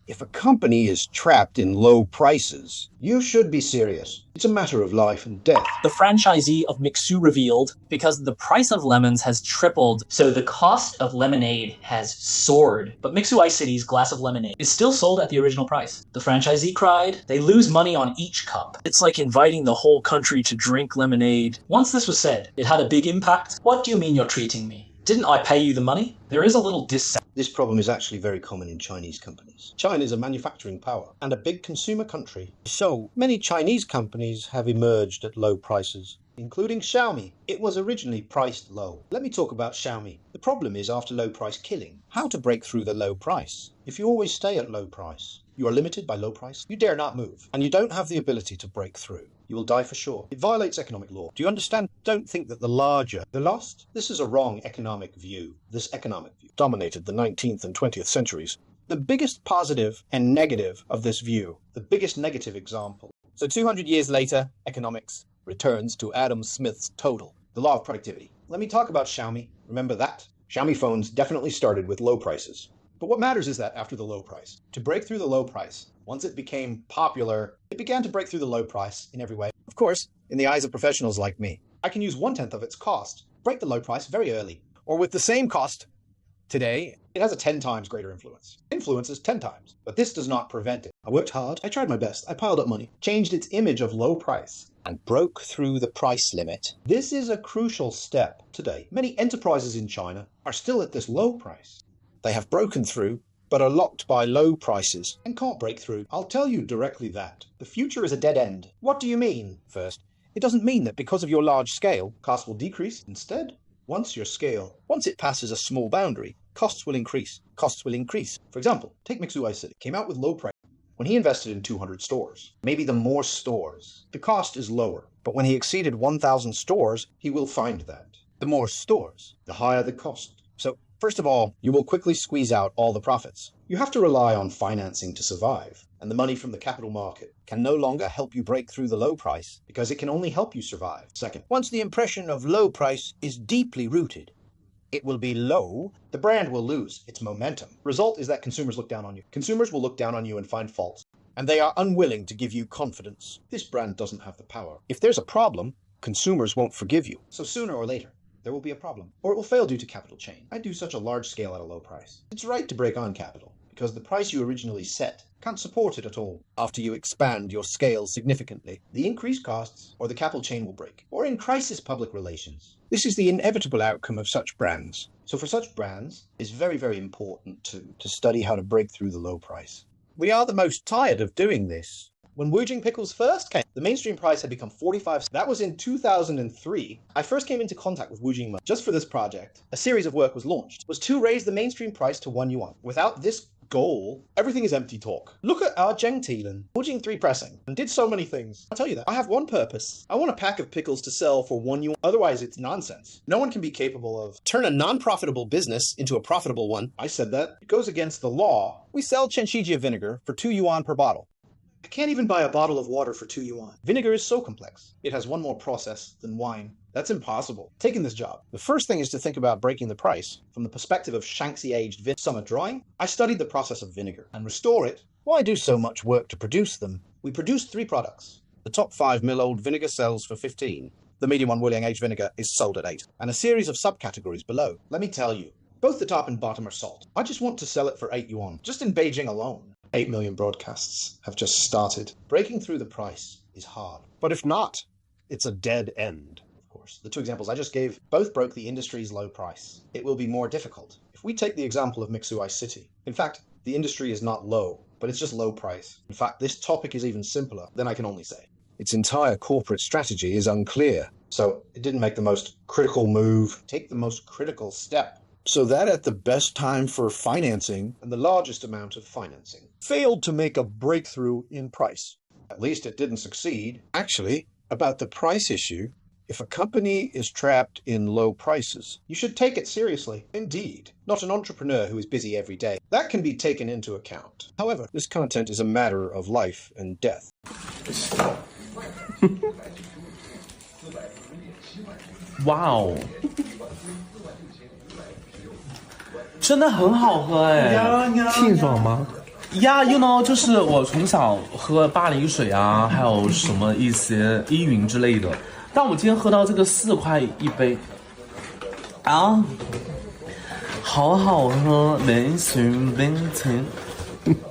If a company is trapped in low prices, you should be serious. It's a matter of life and death. The franchisee of Mixu revealed, because the price of lemons has tripled, so the cost of lemonade has soared. But Mixu Ice City's glass of lemonade is still sold at the original price. The franchisee cried, they lose money on each cup. It's like inviting the whole country to drink lemonade. Once this was said, it had a big impact. What do you mean you're treating me? Didn't I pay you the money? There is a little This problem is actually very common in Chinese companies. China is a manufacturing power and a big consumer country. So many Chinese companies have emerged at low prices, including Xiaomi. It was originally priced low. Let me talk about Xiaomi. The problem is after low price killing. how to break through the low price? If you always stay at low price, you are limited by low price, you dare not move, and you don't have the ability to break through. You will die for sure. It violates economic law. Do you understand? Don't think that the larger, The lost? This is a wrong economic view. This economic view dominated the 19th and 20th centuries. The biggest positive and negative of this view. the biggest negative example. So 200 years later, economics returns to Adam Smith's total. The law of productivity. Let me talk about Xiaomi. Remember that? Xiaomi phones definitely started with low prices. But what matters is that after the low price, to break through the low price, once it became popular, it began to break through the low price in every way. Of course, in the eyes of professionals like me. I can use 1/10 of its cost, break the low price very early. Or with the same cost, today, It has a 10 times greater influence. Influence is 10 times, but this does not prevent it. I worked hard, I tried my best, I piled up money, changed its image of low price. and broke through the price limit. This is a crucial step today. Many enterprises in China are still at this low price They have broken through, but are locked by low prices. and can't break through. I'll tell you directly that. The future is a dead end. What do you mean? First, it doesn't mean that because of your large scale, Costs will decrease instead. Once your scale. once it passes a small boundary, costs will increase. Costs will increase. For example, take Mixu Ice City. Came out with low price when he invested in 200 stores. Maybe the more stores, the cost is lower. But when he exceeded 1,000 stores, He will find that. the more stores. The higher the cost. So, first of all, you will quickly squeeze out all the profits. You have to rely on financing to survive, and the money from the capital market, Can no longer help you break through the low price. because it can only help you survive. Second, Once the impression of low price is deeply rooted, it will be low. the brand will lose its momentum. Result is that consumers look down on you. Consumers will look down on you and find faults. And they are unwilling to give you confidence. This brand doesn't have the power. If there's a problem, consumers won't forgive you. So sooner or later, there will be a problem. Or it will fail due to capital chain. I do such a large scale at a low price. It's right to break on capital, because the price you originally set can't support it at all. After you expand your scale significantly, The increased costs or the capital chain will break. Or in crisis public relations. this is the inevitable outcome of such brands. So for such brands, it's very, very important To study how to break through the low price. We are the most tired of doing this. When Wujing pickles first came, the mainstream price had become 45. That was in 2003. I first came into contact with Wujing just for this project. A series of work was launched. Was to raise the mainstream price to 1 yuan. Without this goal, everything is empty talk. Look at our Zheng Wujing 3 pressing, and did so many things. I'll tell you that. I have one purpose. I want a pack of pickles to sell for 1 yuan. Otherwise, it's nonsense. No one can be capable of. Turn a non-profitable business into a profitable one. I said that. It goes against the law. We sell Chenshijia vinegar for 2 yuan per bottle. I can't even buy a bottle of water for 2 yuan. Vinegar is so complex. It has one more process than wine. That's impossible. Taking this job, The first thing is to think about breaking the price. from the perspective of Shaanxi aged summer drawing, I studied the process of vinegar and restore it. Why do so much work to produce them? We produced 3 products. The top 5 mil old vinegar sells for 15. The medium one Wuliang aged vinegar is sold at 8. And a series of subcategories below. Let me tell you, both the top and bottom are salt. I just want to sell it for 8 yuan, just in Beijing alone. 8 million broadcasts have just started. Breaking through the price is hard. But if not, it's a dead end. Of course, the 2 examples I just gave both broke the industry's low price. It will be more difficult. If we take the example of Mixu Ice City, in fact, the industry is not low, but it's just low price. In fact, this topic is even simpler than I can only say. Its entire corporate strategy is unclear. So it didn't make the most critical move. Take the most critical step. So that at the best time for financing, And the largest amount of financing. failed to make a breakthrough in price. At least it didn't succeed. Actually, about the price issue, if a company is trapped in low prices, You should take it seriously. Indeed. Not an entrepreneur who is busy every day. That can be taken into account. however, this content is a matter of life and death. Wow，真的很好喝哎，清爽吗？呀，you know， 就是我从小喝巴黎水啊，还有什么一些依云之类的，但我今天喝到这个4块一杯，啊，好好喝，连寻冰情。